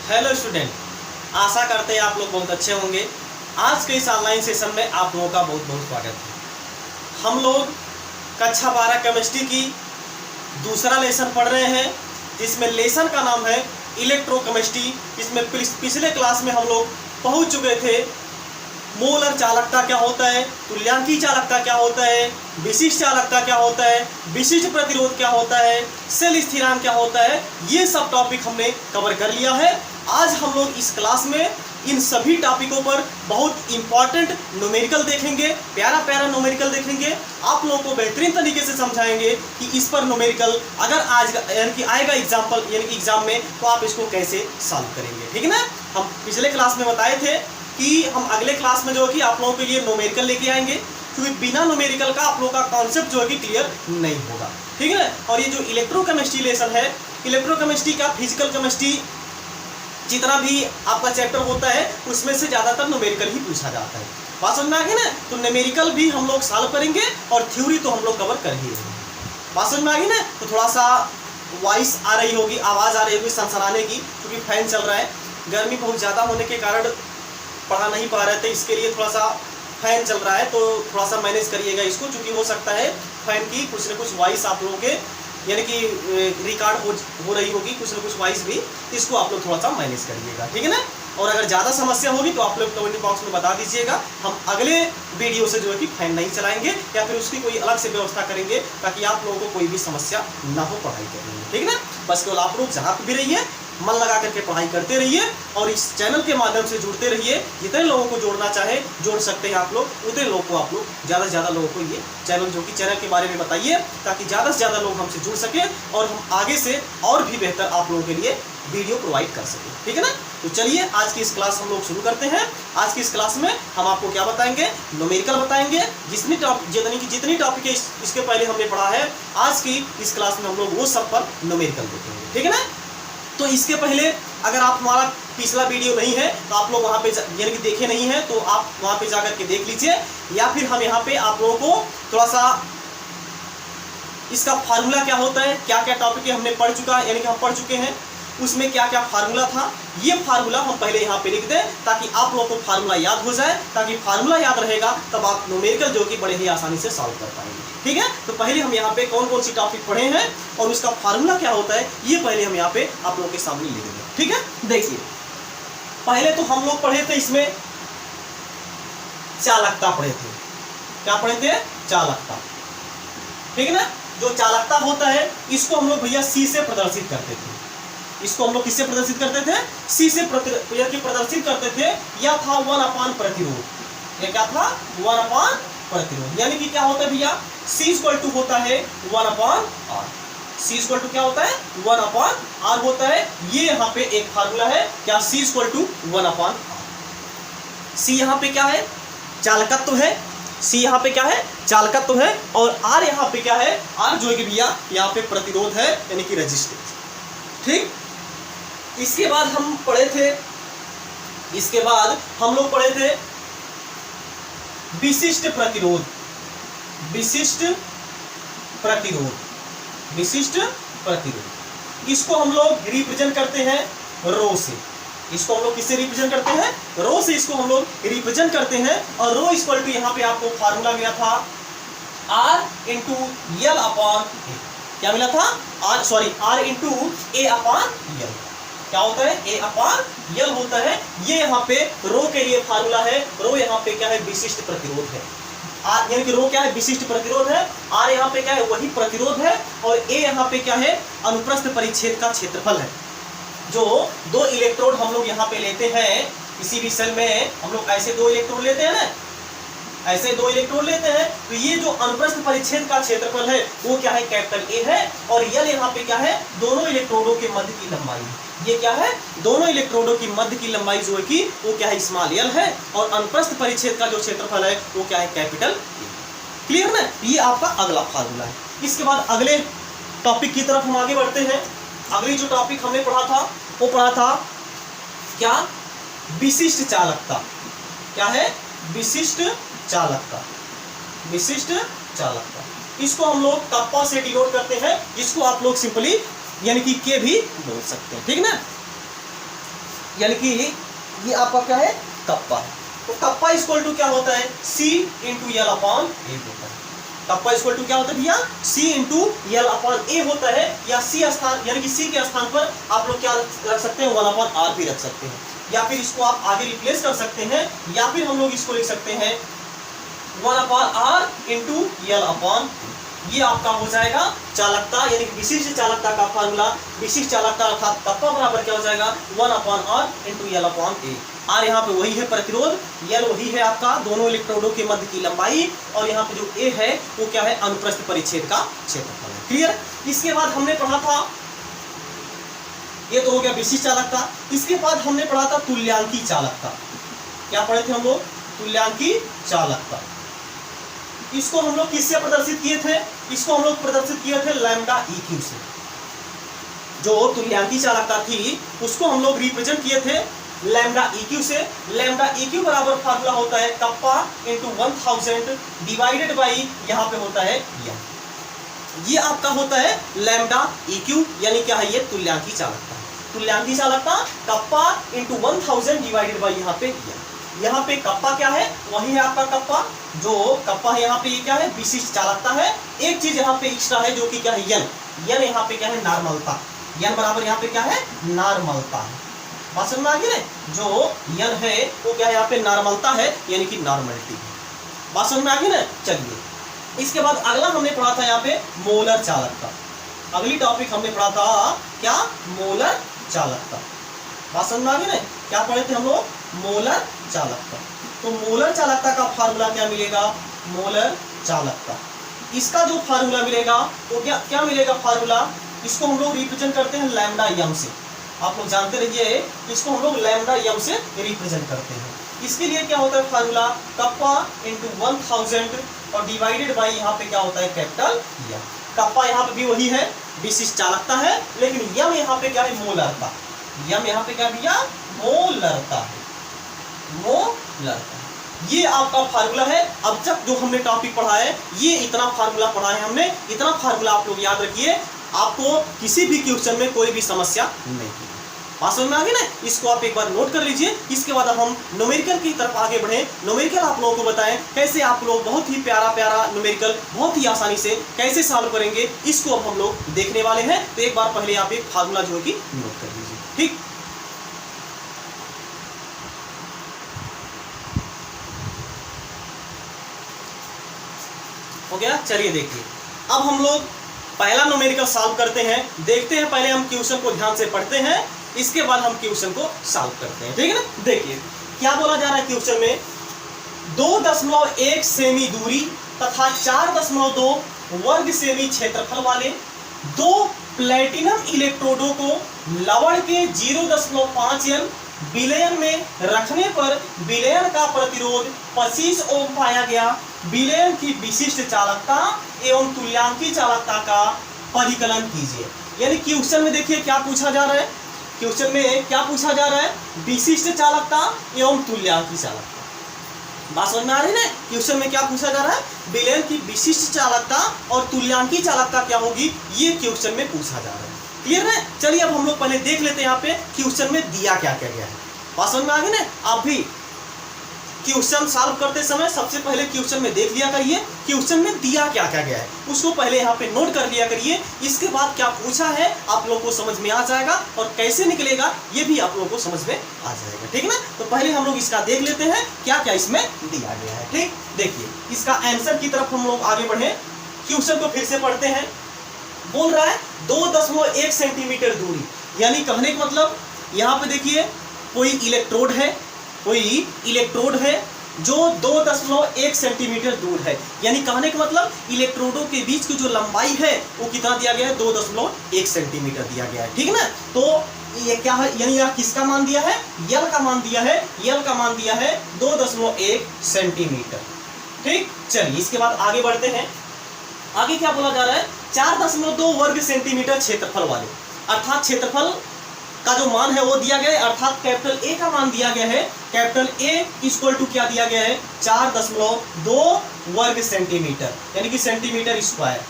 Hello student, आशा करते हैं आप लोग बहुत अच्छे होंगे। आज के इस ऑनलाइन सेशन में आप लोगों का बहुत बहुत स्वागत है। हम लोग कक्षा 12 केमिस्ट्री की दूसरा लेसन पढ़ रहे हैं, जिसमें लेसन का नाम है इलेक्ट्रोकेमिस्ट्री। इसमें पिछले क्लास में हम लोग पहुंच चुके थे। मोलर चालकता क्या होता है, तुल्यांकी चालकता क्या होता है, विशिष्ट चालकता क्या होता है, विशिष्ट प्रतिरोध क्या होता है, सेल स्थिरांक क्या होता है, ये सब टॉपिक हमने कवर कर लिया है। आज हम लोग इस क्लास में इन सभी टॉपिकों पर बहुत इंपॉर्टेंट न्यूमेरिकल देखेंगे, प्यारा प्यारा न्यूमेरिकल देखेंगे। आप लोगों को बेहतरीन तरीके से समझाएंगे कि इस पर न्यूमेरिकल अगर आज यानी कि आएगा एग्जाम्पल यानी कि एग्जाम में, तो आप इसको कैसे सॉल्व करेंगे। ठीक है ना। हम पिछले क्लास में बताए थे कि हम अगले क्लास में जो है कि आप लोगों के लिए न्यूमेरिकल लेके आएंगे, क्योंकि बिना न्यूमेरिकल का आप लोगों का कॉन्सेप्ट जो है कि क्लियर नहीं होगा। ठीक है ना। और ये जो इलेक्ट्रोकेमिस्ट्री लेसन है, इलेक्ट्रोकेमिस्ट्री का फिजिकल केमिस्ट्री जितना भी आपका चैप्टर होता है उसमें से ज़्यादातर न्यूमेरिकल ही पूछा जाता है। बात समझ में आ गई ना। तो न्यूमेरिकल भी हम लोग सॉल्व करेंगे और थ्योरी तो हम लोग कवर कर ही रहेंगे। बात समझ में आ गई ना। तो थोड़ा सा वॉइस आ रही होगी, आवाज़ आ रही होगी सनसनाने की, क्योंकि फैन चल रहा है। गर्मी बहुत ज़्यादा होने के कारण पढ़ा नहीं पा रहे थे, इसके लिए थोड़ा सा फैन चल रहा है, तो थोड़ा सा मैनेज करिएगा इसको, क्योंकि हो सकता है फैन की कुछ न कुछ वॉइस आप लोगों के यानी कि रिकॉर्ड हो रही होगी, कुछ न कुछ वॉइस भी, इसको आप लोग थोड़ा सा मैनेज करिएगा। ठीक है ना। और अगर ज़्यादा समस्या होगी तो आप लोग कमेंट बॉक्स में बता दीजिएगा। हम अगले वीडियो से जो है कि फैन नहीं चलाएंगे या फिर उसकी कोई अलग से व्यवस्था करेंगे, ताकि आप लोगों को कोई भी समस्या ना हो पढ़ाई करने में। ठीक है ना। बस केवल आप लोग जहाँ पर भी रहिए, मन लगा करके पढ़ाई करते रहिए और इस चैनल के माध्यम से जुड़ते रहिए। जितने लोगों को जोड़ना चाहे जोड़ सकते हैं आप लोग, उतने लोगों को आप लोग ज़्यादा से ज़्यादा लोगों को ये चैनल जो कि चैनल के बारे में बताइए, ताकि ज़्यादा से ज़्यादा लोग हमसे जुड़ सकें और हम आगे से और भी बेहतर आप लोगों के लिए वीडियो प्रोवाइड कर सकें। ठीक है ना। तो चलिए आज की इस क्लास हम लोग शुरू करते हैं। आज की इस क्लास में हम आपको क्या बताएंगे, न्यूमेरिकल बताएंगे। जितनी टॉपिक है इसके पहले हमने पढ़ा है, आज की इस क्लास में हम लोग वो सब पर न्यूमेरिकल देखेंगे। ठीक है ना। तो इसके पहले अगर आप हमारा पिछला वीडियो नहीं है तो आप लोग वहाँ पे यानी कि देखे नहीं है तो आप वहाँ पे जाकर के देख लीजिए, या फिर हम यहाँ पे आप लोगों को थोड़ा सा इसका फार्मूला क्या होता है, क्या क्या टॉपिक हमने पढ़ चुका है, यानी कि हम पढ़ चुके हैं, उसमें क्या क्या फार्मूला था, ये फार्मूला हम पहले यहाँ पे लिख दें, ताकि आप लोगों को फार्मूला याद हो जाए। ताकि फार्मूला याद रहेगा तब आप न्यूमेरिकल जो कि बड़े ही आसानी से सॉल्व कर पाएंगे। ठीक है। तो पहले हम यहाँ पे कौन कौन सी टॉपिक पढ़े हैं और उसका फार्मूला क्या होता है, ये पहले हम यहाँ पे आप लोगों के सामने लिख देंगे। ठीक है। देखिए, पहले तो हम लोग पढ़े थे इसमें चालकता पढ़े थे। क्या पढ़े थे? चालकता। ठीक है ना। जो चालकता होता है इसको हम लोग भैया सी से प्रदर्शित करते थे। इसको हम लोग किससे प्रदर्शित करते थे? सी से प्रदर्शित करते थे। यह था 1/, प्रतिरोध। ये क्या था? 1/, प्रतिरोध। यानी कि क्या होता है भैया, C = होता है 1/r। C = क्या होता है? 1/r होता है। ये यहाँ पे एक फार्मूला है, क्या? C = 1/r। C यहाँ पे क्या है? चालकत्व है। C यहाँ पे क्या है? चालकत्व है। और R यहाँ पे क्या है? R जो है कि भैया यहाँ पे प्रतिरोध है, यानी कि रेजिस्टेंस। ठीक। इसके बाद हम पढ़े थे, इसके बाद हम लोग पढ़े थे विशिष्ट प्रतिरोध। विशिष्ट प्रतिरोध, विशिष्ट प्रतिरोध, इसको हम लोग रिप्रेजेंट करते हैं रो से। इसको हम लोग किससे रिप्रेजेंट करते हैं? रो से इसको हम लोग रिप्रेजेंट करते हैं। और रो = यहाँ पे आपको फार्मूला मिला था R × L/A। क्या मिला था? R × A/L। क्या होता है? A/L होता है। ये यहाँ पे रो के लिए फार्मूला है। रो यहाँ पे क्या है? विशिष्ट प्रतिरोध है। यानी कि रो क्या है? विशिष्ट प्रतिरोध है। R यहाँ पे क्या है? वही प्रतिरोध है। और A यहाँ पे क्या है? अनुप्रस्थ परिच्छेद का क्षेत्रफल है। जो 2 इलेक्ट्रोड हम लोग यहाँ पे लेते हैं, किसी भी सेल में हम लोग ऐसे 2 इलेक्ट्रोड लेते हैं ना, ऐसे 2 इलेक्ट्रोड लेते हैं, तो ये जो अनुप्रस्थ परिच्छेद का क्षेत्रफल है वो क्या है? कैपिटल A है। और L यहाँ पे क्या है? दोनों इलेक्ट्रोडों के मध्य की लंबाई। ये क्या है? दोनों इलेक्ट्रोडों की मध्य की लंबाई जो है कि वो क्या है? स्मॉल l है। और अनुप्रस्थ परिच्छेद का जो क्षेत्रफल है वो क्या है? Capital A। क्लियर ना। ये आपका अगला फार्मूला है। इसके बाद अगले टॉपिक की तरफ हम आगे बढ़ते हैं। अगली जो टॉपिक हमने पढ़ा था वो पढ़ा था क्या? विशिष्ट चालकता। क्या है? विशिष्ट चालकता। विशिष्ट चालकता, इसको हम लोग कप्पा से डिनोट करते हैं। इसको आप लोग सिंपली यानी कि के भी बोल सकते हैं। ठीक ना। यानी कि ये आपका क्या है, कप्पा है। तो कप्पा इक्वल टू क्या होता है, C इंटू यल अपॉन ए होता है। कप्पा इक्वल टू क्या होता है भैया, C इंटू यल अपॉन ए होता है, या C स्थान यानी कि C के स्थान पर आप लोग क्या रख सकते हैं, 1 अपॉन आर भी रख सकते हैं, या फिर इसको आप आगे रिप्लेस कर सकते हैं, या फिर हम लोग इसको लिख सकते हैं 1 upon R into L upon. ये आपका हो जाएगा चालकता, यानी कि विशिष्ट चालकता का फार्मूला। विशिष्ट चालकता अर्थात कप्पा बराबर क्या हो जाएगा, 1 upon R into L upon A. R यहाँ पे वही है प्रतिरोध, यल वही है आपका दोनों इलेक्ट्रोडों के मध्य की लंबाई, और यहाँ पे जो ए है वो क्या है, अनुप्रस्थ परिच्छेद का क्षेत्रफल है। क्लियर। इसके बाद हमने पढ़ा था, ये तो हो गया विशिष्ट चालकता। इसके बाद हमने पढ़ा था तुल्यांकी चालकता। क्या पढ़े थे हम लोग, तुल्यांकी चालकता। इसको हम लोग किससे प्रदर्शित किए थे, इसको हम लोग प्रदर्शित किए थे लैम्डा EQ से। जो तुल्यांकी चालकता थी उसको हम लोग रिप्रेजेंट किए थे लैम्डा EQ से। लैम्डा EQ बराबर फार्मूला होता है कप्पा इंटू 1000 डिवाइडेड बाई यहाँ पे होता है यन। ये आपका होता है लैम्डा EQ, यानी क्या है, ये तुल्यांकी चालकता। तुल्यांकी चालकता कप्पा इंटू 1000 डिवाइडेड बाई यहाँ पे यन। यहाँ पे कप्पा क्या है, वही है आपका कप्पा। जो कप्पा है यहाँ पे ये क्या है, विशिष्ट चालकता है। एक चीज यहाँ पे एक्स्ट्रा है जो कि क्या है, यन। यन यहाँ पे क्या है, नार्मलता। यन बराबर यहाँ पे क्या है, नार्मलता है। बात समझ में आ गई ना, जो यन है वो क्या है, यहाँ पे नार्मलता है, यानी कि नॉर्मलिटी है। बात समझ में आ गई ना। चलिए इसके बाद अगला हमने पढ़ा था यहाँ पे मोलर चालकता। अगली टॉपिक हमने पढ़ा था क्या, मोलर चालकता। बात समझ में आ गई ना। क्या पढ़े थे हम लोग, मोलर चालकता। तो मोलर चालकता का फार्मूला क्या मिलेगा, मोलर चालकता। इसका जो फार्मूला मिलेगा वो क्या मिलेगा फार्मूला, इसको हम लोग रिप्रेजेंट करते हैं लैम्डा एम से। आप लोग जानते रहिए, इसको हम लोग लैम्डा एम से रिप्रेजेंट करते हैं। इसके लिए क्या होता है फार्मूला, कप्पा इंटू 1000 और डिवाइडेड बाई यहाँ पे क्या होता है, कैपिटल एम। कप्पा यहाँ पे भी वही है, विशिष्ट चालकता है, लेकिन यम यहाँ पे क्या है, मोलरता। यम यहाँ पे क्या भैया, मोलरता है, मोलरता। ये आपका फार्मूला है। अब तक जो हमने टॉपिक पढ़ा है ये इतना फार्मूला पढ़ा है हमने। इतना फार्मूला आप लोग याद रखिए, आपको किसी भी क्वेश्चन में कोई भी समस्या नहीं है। बात समझ में आ गई ना। इसको आप एक बार नोट कर लीजिए। इसके बाद अब हम न्यूमेरिकल की तरफ आगे बढ़े। न्यूमेरिकल आप लोगों को बताएं कैसे आप लोग बहुत ही प्यारा प्यारा न्यूमेरिकल बहुत ही आसानी से कैसे सॉल्व करेंगे, इसको अब हम लोग देखने वाले हैं। तो एक बार पहले आप एक फार्मूला जो है कि नोट कर लीजिए, ठीक। हो गया। चलिए देखिए, अब हम लोग पहला न्यूमेरिकल सॉल्व करते हैं। देखते हैं, पहले हम क्वेश्चन को ध्यान से पढ़ते हैं, इसके बाद हम क्वेश्चन को सॉल्व करते हैं, ठीक है ना। देखिए क्या बोला जा रहा है क्वेश्चन में, 2.1 सेमी दूरी तथा 4.2 वर्ग सेमी क्षेत्रफल वाले दो प्लेटिनम इलेक्ट्रोडों को लवण के 0.5 N विलयन में रखने पर विलयन का प्रतिरोध 25 ओम पाया गया। विलयन की विशिष्ट चालकता एवं तुल्यांकी चालकता का परिकलन कीजिए। यानी क्वेश्चन में देखिए क्या पूछा जा रहा है, क्वेश्चन में क्या पूछा जा रहा है, विशिष्ट चालकता एवं तुल्यांकी चालकता। बात समझ में आ रही है ना। क्वेश्चन में क्या पूछा जा रहा है, विलयन की विशिष्ट चालकता और तुल्यांकी चालकता क्या होगी, ये क्वेश्चन में पूछा जा रहा है। क्लियर है। चलिए अब हम लोग पहले देख लेते हैं यहाँ पे क्वेश्चन में दिया क्या क्या गया है। बात समझ में आ गई ना। आप भी क्वेश्चन सॉल्व करते समय सबसे पहले क्वेश्चन में देख लिया करिए क्वेश्चन में दिया क्या क्या गया है, उसको पहले यहाँ पे नोट कर लिया करिए। इसके बाद क्या पूछा है आप लोग को समझ में आ जाएगा, और कैसे निकलेगा ये भी आप लोगों को समझ में आ जाएगा, ठीक ना। तो पहले हम लोग इसका देख लेते हैं क्या क्या इसमें दिया गया है, ठीक। देखिए इसका आंसर की तरफ हम लोग आगे बढ़े। क्वेश्चन को फिर से पढ़ते हैं। बोल रहा है 2.1 सेंटीमीटर दूरी, यानी कहने का मतलब यहाँ पे देखिए कोई इलेक्ट्रोड है, कोई इलेक्ट्रोड है जो 2.1 सेंटीमीटर दूर है। यानी कहने का मतलब इलेक्ट्रोडों के बीच की जो लंबाई है वो कितना दिया गया है, 2.1 सेंटीमीटर दिया गया है, ठीक ना। तो ये क्या है, यानी यह किसका मान दिया है, यल का मान दिया है। यल का मान दिया है 2.1 सेंटीमीटर, ठीक। चलिए इसके बाद आगे बढ़ते हैं। आगे क्या बोला जा रहा है, 4.2 वर्ग सेंटीमीटर क्षेत्रफल वाले, अर्थात क्षेत्रफल का जो मान है वो दिया गया है, अर्थात कैपिटल ए का मान दिया गया है। कैपिटल ए इक्वल टू क्या दिया गया है, 4.2 वर्ग सेंटीमीटर, यानी कि सेंटीमीटर स्क्वायर।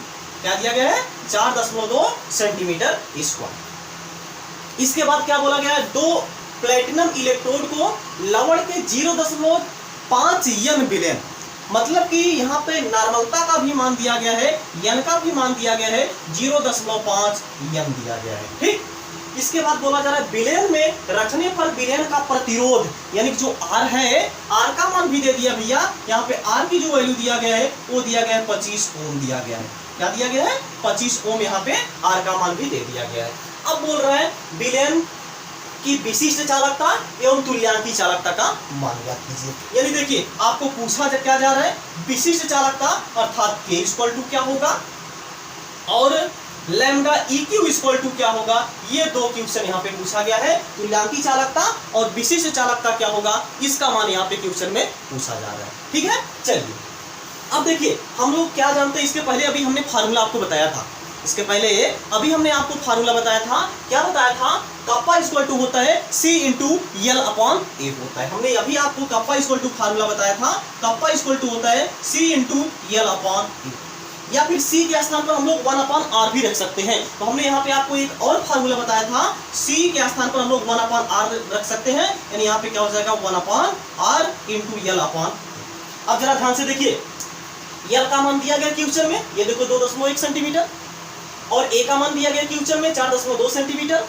क्या दिया गया है, 4.2 सेंटीमीटर स्क्वायर। इसके बाद क्या बोला गया है, दो प्लेटिनम इलेक्ट्रोड को लवण के 0.5 यन बिलियन, मतलब कि यहाँ पे नॉर्मलता का भी मान दिया गया है, यन का भी मान दिया गया है, 0.5 यन दिया गया है। ठीक, इसके बाद बोला जा रहा है बिलियन में रखने पर बिलियन का प्रतिरोध, यानी कि जो आर है, आर का मान भी दे दिया भैया। यहाँ पे आर की जो वैल्यू दिया गया है वो दिया गया है 25 ओम दिया गया है। क्या दिया गया है? 25 ओम यहाँ पे आर का मान भी दे दिया गया है। अब बोल रहा है बिलियन की विशिष्ट चालकता एवं तुल्यांकी चालकता का मान ज्ञात कीजिए। यानी देखिए आपको पूछा क्या जा रहा है, विशिष्ट चालकता अर्थात K इक्वल टू क्या होगा और लैम्डा EQ इक्वल टू क्या होगा, ये दो क्वेश्चन यहाँ पे पूछा गया है। तुल्यांकी चालकता और विशिष्ट चालकता क्या होगा, इसका मान यहाँ पे क्वेश्चन में पूछा जा रहा है। ठीक है, चलिए अब देखिए हम लोग क्या जानते हैं। इसके पहले अभी हमने फार्मूला आपको बताया था, इसके पहले अभी हमने आपको फार्मूला बताया था। क्या बताया था? कप्पा इक्वल टू होता है C into L upon A होता है। हमने अभी आपको कप्पा इक्वल टू फार्मूला बताया था। कप्पा इक्वल टू होता है C into L upon A, या फिर C के स्थान पर हम लोग 1 अपॉन R भी रख सकते हैं। तो हमने यहाँ पे आपको एक और फार्मूला बताया था, C के स्थान पर हम लोग 1 अपॉन R रख सकते हैं, यानी यहाँ पे क्या हो जाएगा 1 upon R into L upon. अब जरा ध्यान से देखिए, L का मान दिया गया क्वेश्चन में, ये देखो 2.1 सेंटीमीटर, और A का मान दिया गया क्वेश्चन में 4.2 सेंटीमीटर,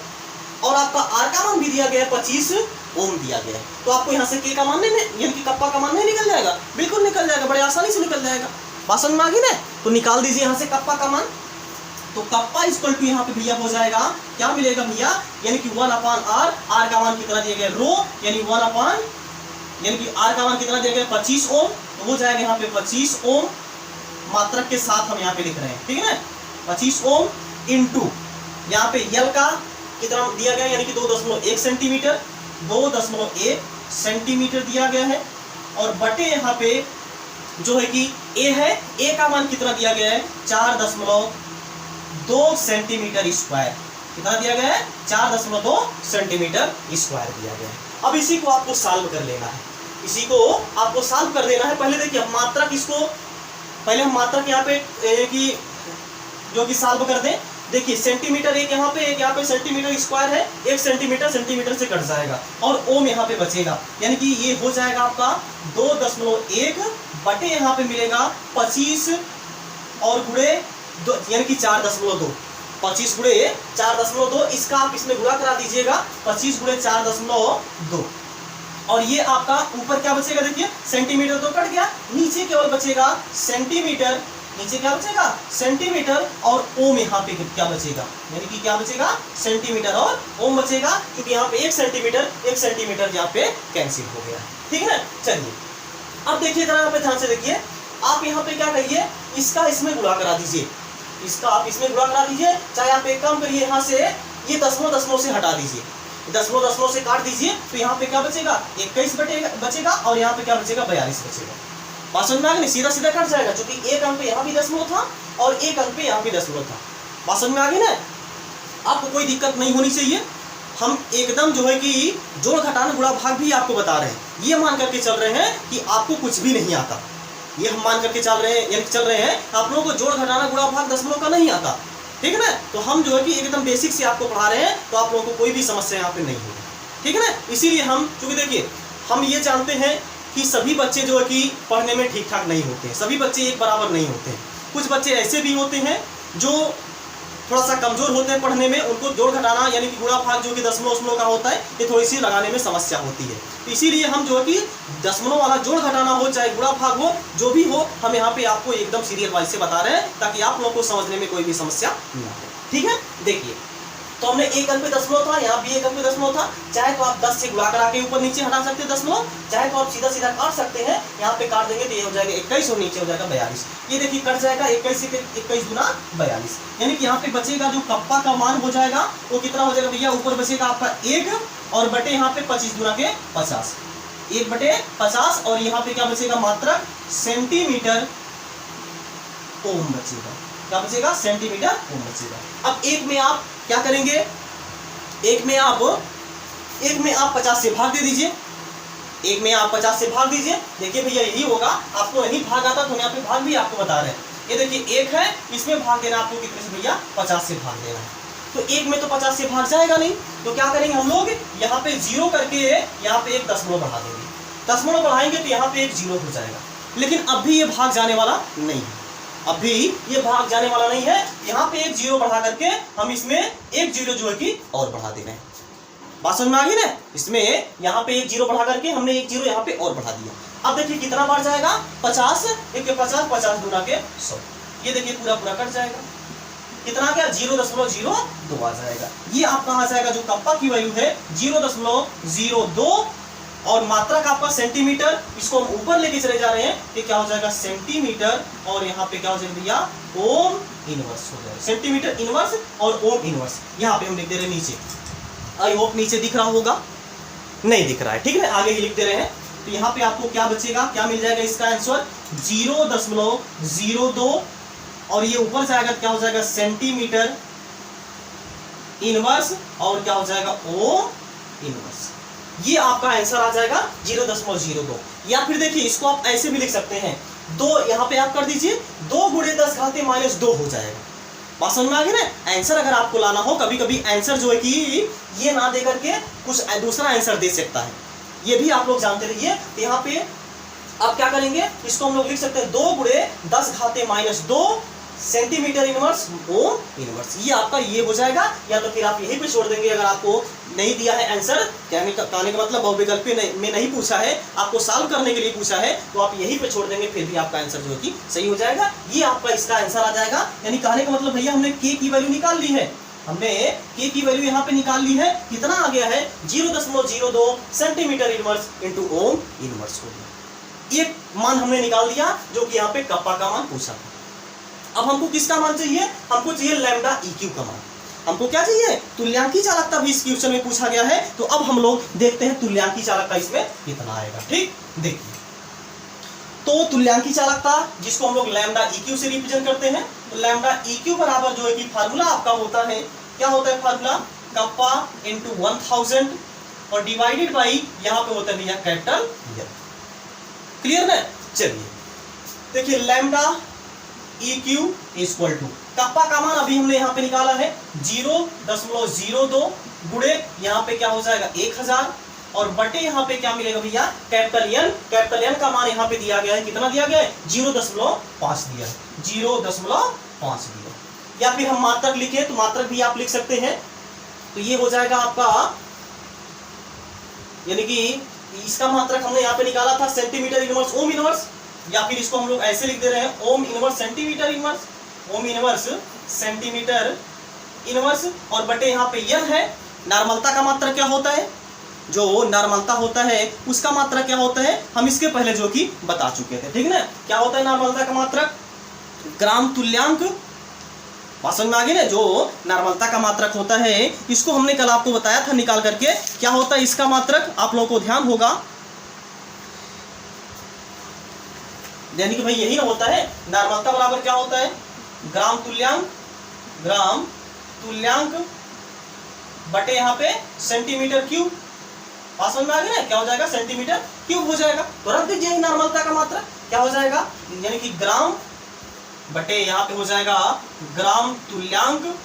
और आपका R का मान भी दिया गया है 25 ओम दिया गया है। तो आपको यहाँ से K का मान नहीं, यानी कि कप्पा का मान नहीं निकल जाएगा? बिल्कुल निकल जाएगा, बड़े आसानी से निकल जाएगा। बात समझ में आ गई ना? तो निकाल दीजिए यहाँ से कप्पा का मान। तो कप्पा इक्वल टू यहाँ पे भैया हो जाएगा, क्या मिलेगा भैया, यानी कि 1 अपॉन R, R का मान कितना दिया गया रो, यानी 1 अपॉन, यानी कि R का मान कितना दिया गया 25 ओम, तो हो जाएगा यहाँ पे 25 ओम मात्रक के साथ हम यहाँ पे लिख रहे हैं। ठीक है ना, 25 ओम इंटू यहाँ पे L का कितना दिया गया, यानी कि 2.1 सेंटीमीटर, 2.1 सेंटीमीटर दिया गया है, और बटे यहाँ पे जो है कि A है, A का मान कितना दिया गया है 4.2 सेंटीमीटर स्क्वायर। कितना दिया गया है? 4.2 सेंटीमीटर स्क्वायर दिया गया है। अब इसी को आपको सॉल्व कर लेना है, इसी को आपको सॉल्व कर देना है। पहले देखिए मात्रक, इसको पहले हम मात्रक यहाँ पे कि जो कि सॉल्व कर दें। देखिए सेंटीमीटर एक यहाँ पे सेंटीमीटर स्क्वायर है, 1 सेंटीमीटर सेंटीमीटर से कट जाएगा और ओम यहाँ पे बचेगा, यानी कि ये हो जाएगा आपका 2.1 बटे यहाँ पे मिलेगा 25 और गुणे 2, यानी कि 4.2, 25 गुणे 4.2, इसका आप इसमें गुणा करा दीजिएगा, 25 गुणे 4.2, और ये आपका ऊपर क्या बचेगा, देखिए सेंटीमीटर तो कट गया, नीचे केवल बचेगा सेंटीमीटर, नीचे क्या बचेगा सेंटीमीटर, और ओम यहाँ पे क्या बचेगा, यानी कि क्या बचेगा सेंटीमीटर और ओम बचेगा, क्योंकि यहाँ पे 1 सेंटीमीटर यहाँ पे कैंसिल हो गया। ठीक है ना, चलिए अब देखिए जरा यहाँ पे ध्यान से देखिए, आप यहाँ पे क्या करिए, इसका इसमें गुणा करा दीजिए, इसका आप इसमें गुणा करा दीजिए, चाहे आप एक काम करिए, यहाँ से ये दशमलव से हटा दीजिए, दशमलव से काट दीजिए, तो यहाँ पे क्या बचेगा 21 बचेगा, और यहाँ पे क्या बचेगा 42 बचेगा। बात समझ में आ गई? सीधा सीधा कट जाएगा, क्योंकि एक अंक पे यहाँ भी दशमलव था और एक अंक पे यहाँ भी दशमलव था। बात समझ में आ गई ना? आपको कोई दिक्कत नहीं होनी चाहिए। हम एकदम जो है कि जोड़ घटाना गुणा भाग भी आपको बता रहे हैं, ये मान करके चल रहे हैं कि आपको कुछ भी नहीं आता, ये हम मान करके चल रहे हैं आप लोगों को जोड़ घटाना गुणा भाग दशमलव का नहीं आता। ठीक है ना, तो हम जो है कि एकदम बेसिक से आपको पढ़ा रहे हैं, तो आप लोगों को कोई भी समस्या यहाँ पे नहीं होगी। ठीक है ना, इसीलिए हम, क्योंकि देखिए हम ये जानते हैं कि सभी बच्चे जो है कि पढ़ने में ठीक ठाक नहीं होते हैं, सभी बच्चे एक बराबर नहीं होते हैं। कुछ बच्चे ऐसे भी होते हैं जो थोड़ा सा कमजोर होते हैं पढ़ने में, उनको जोड़ घटाना यानी कि गुणा भाग जो कि दशमलव का होता है, ये थोड़ी सी लगाने में समस्या होती है। तो इसीलिए हम जो है कि दशमलव वाला जोड़ घटाना हो चाहे गुणा भाग हो, जो भी हो, हम यहाँ पे आपको एकदम सीरियल वाइज से बता रहे हैं, ताकि आप लोगों को समझने में कोई भी समस्या न हो। ठीक है, देखिए तो हमने एक अंक पे दशमलव था, यहाँ भी एक अंक पे दशमलव था, चाहे तो आप 10 से गुणा करा के ऊपर नीचे हटा सकते हैं दशमलव, चाहे तो आप सीधा सीधा काट सकते हैं। यहाँ पे काट देंगे तो ये हो जाएगा 21 और नीचे हो जाएगा 42। ये देखिए कट जाएगा 21 से 21 गुना 42, यानी कि यहाँ पे बचेगा जो कप्पा का मान हो जाएगा वो कितना हो जाएगा भैया, ऊपर बचेगा आपका 1 और बटे यहाँ पे 25 गुना के 50, 1 बटे 50, और यहाँ पे क्या बचेगा मात्रक सेंटीमीटर ओम बचेगा। क्या बचेगा? सेंटीमीटर ओम बचेगा। अब एक में आप क्या करेंगे, एक में आप 50 से भाग दे दीजिए, एक में आप 50 से भाग दीजिए। देखिए भैया यही होगा, आपको नहीं भाग आता तो यहाँ पे भाग भी आपको बता रहे हैं। ये देखिए एक है, इसमें भाग देना आपको कितने से भैया 50 से भाग देना है। तो एक में तो 50 से भाग जाएगा नहीं, तो क्या करेंगे हम लोग, यहाँ पे 0 करके यहाँ पे एक दशमलव बढ़ा देंगे, दशमलव बढ़ाएंगे तो यहाँ पे एक 0 हो जाएगा। लेकिन अब भी ये भाग जाने वाला नहीं है, अब भी ये भाग जाने वाला नहीं है। यहाँ पे एक 0 बढ़ा करके हम इसमें एक 0 जो है कि और बढ़ा दे रहे हैं। बात समझ में आ गई ना? इसमें यहाँ पे एक 0 बढ़ा करके हमने एक 0 यहाँ पे और बढ़ा दिया। अब देखिए कितना बार जाएगा, 50, एक के 50, 50 दूना के 100, ये देखिए पूरा पूरा कट जाएगा। कितना क्या, 0.02 आ जाएगा। ये आपका आ जाएगा जो कप्पा की वैल्यू है 0.02 और मात्रक आपका सेंटीमीटर। इसको हम ऊपर लेके चले जा रहे हैं, ये क्या हो जाएगा सेंटीमीटर और यहाँ पे क्या हो जाएगा भैया ओम इनवर्स हो जाएगा, सेंटीमीटर इनवर्स और ओम इनवर्स। यहाँ पे हम लिख दे रहे हैं नीचे, आई होप नीचे दिख रहा होगा, नहीं दिख रहा है, ठीक है, आगे ही लिख दे रहे हैं। तो यहाँ पे आपको क्या बचेगा, क्या मिल जाएगा इसका आंसर 0.02 और ये ऊपर जाएगा क्या हो जाएगा सेंटीमीटर इनवर्स और क्या हो जाएगा ओम इनवर्स। ये आपका आंसर आ जाएगा 0.02। या फिर देखिए इसको आप ऐसे भी लिख सकते हैं, 2 यहाँ पे आप कर दीजिए 2 × 10⁻² हो जाएगा। बात समझ में आ गई ना? आंसर अगर आपको लाना हो, कभी कभी आंसर जो है कि ये ना दे करके कुछ दूसरा आंसर दे सकता है, ये भी आप लोग जानते रहिए। तो यहाँ पे अब क्या करेंगे, इसको हम लोग लिख सकते हैं 2 × 10⁻² सेंटीमीटर इनवर्स ओम इनवर्स। ये आपका ये हो जाएगा, या तो फिर आप यहीं पे छोड़ देंगे। अगर आपको नहीं दिया है आंसर, कहने का मतलब बहुविकल्प में नहीं पूछा है, आपको सॉल्व करने के लिए पूछा है, तो आप यहीं पे छोड़ देंगे, फिर भी आपका आंसर जो है कि सही हो जाएगा। ये आपका इसका आंसर आ जाएगा। यानी कहने का मतलब भैया हमने के की वैल्यू निकाल ली है, हमने के की वैल्यू यहाँ पे निकाल ली है। कितना आ गया है 0.02 centimetre inverse into ohm inverse हो गया। ये मान हमने निकाल दिया जो कि यहाँ पे कप्पा का मान पूछा था। अब हमको किसका मान चाहिए, हमको चाहिए लैम्डा EQ का मान। हमको क्या चाहिए, तुल्यांकी चालकता भी इस क्वेश्चन में पूछा गया है। तो अब हम लोग देखते हैं तुल्यांकी चालकता इसमें कितना आएगा। ठीक, देखिए तो तुल्यांकी चालकता जिसको हम लोग लैम्डा EQ से रिप्रेजेंट करते हैं, तो लैम्डा EQ बराबर जो है कि फार्मूला आपका होता है, क्या होता है फार्मूला, कप्पा इंटू 1000 और डिवाइडेड बाई यहाँ पे होता है भैया कैपिटल L। क्लियर ना? चलिए देखिए lambda EQ equal to kappa का मान अभी हमने यहाँ पे निकाला है 0.02 गुणे यहाँ पे क्या हो जाएगा 1000 और बटे यहाँ पे क्या मिलेगा भैया कैपिटल N का मान यहाँ पे दिया गया है, कितना दिया गया है 0.5 दिया है, 0.5 दिया। या फिर हम मात्रक लिखे तो मात्रक भी आप लिख सकते हैं। तो ये हो जाएगा आपका, यानी कि इसका मात्रक हमने यहाँ पे निकाला था सेंटीमीटर इनवर्स ओम इनवर्स, या फिर इसको हम लोग ऐसे लिख दे रहे हैं ohm inverse centimetre inverse, ohm inverse centimetre inverse और बटे यहाँ पे यह है। नॉर्मलता का मात्रक क्या होता है, जो नॉर्मलता होता है उसका मात्रक क्या होता है, हम इसके पहले जो कि बता चुके थे, ठीक ना। क्या होता है नॉर्मलता का मात्रक, ग्राम तुल्यांक। बात समझ में आ गई ना? जो नॉर्मलता का मात्रक होता है इसको हमने कल आपको बताया था निकाल करके, क्या होता है इसका मात्रक, आप लोगों को ध्यान होगा, यानी कि भाई यही ना होता है नॉर्मलता बराबर क्या होता है ग्राम तुल्यांक बटे यहाँ पे सेंटीमीटर क्यूब। बात समझ में आ गई ना? क्या हो जाएगा सेंटीमीटर क्यूब हो जाएगा। तो रख दीजिए नॉर्मलता का मात्रक क्या हो जाएगा, यानी कि ग्राम बटे यहाँ पे हो जाएगा ग्राम तुल्यांक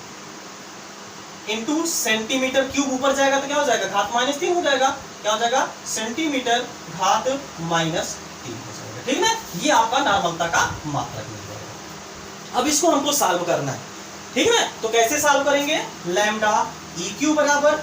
इंटू सेंटीमीटर क्यूब, ऊपर जाएगा तो क्या हो जाएगा घात -3 हो जाएगा, क्या हो जाएगा सेंटीमीटर घात -3 हो जाएगा, ठीक ना। ये आपका नॉर्मलता का मात्रक मिल जाएगा। अब इसको हमको सॉल्व करना है, ठीक ना। तो कैसे सॉल्व करेंगे, लैम्डा EQ बराबर,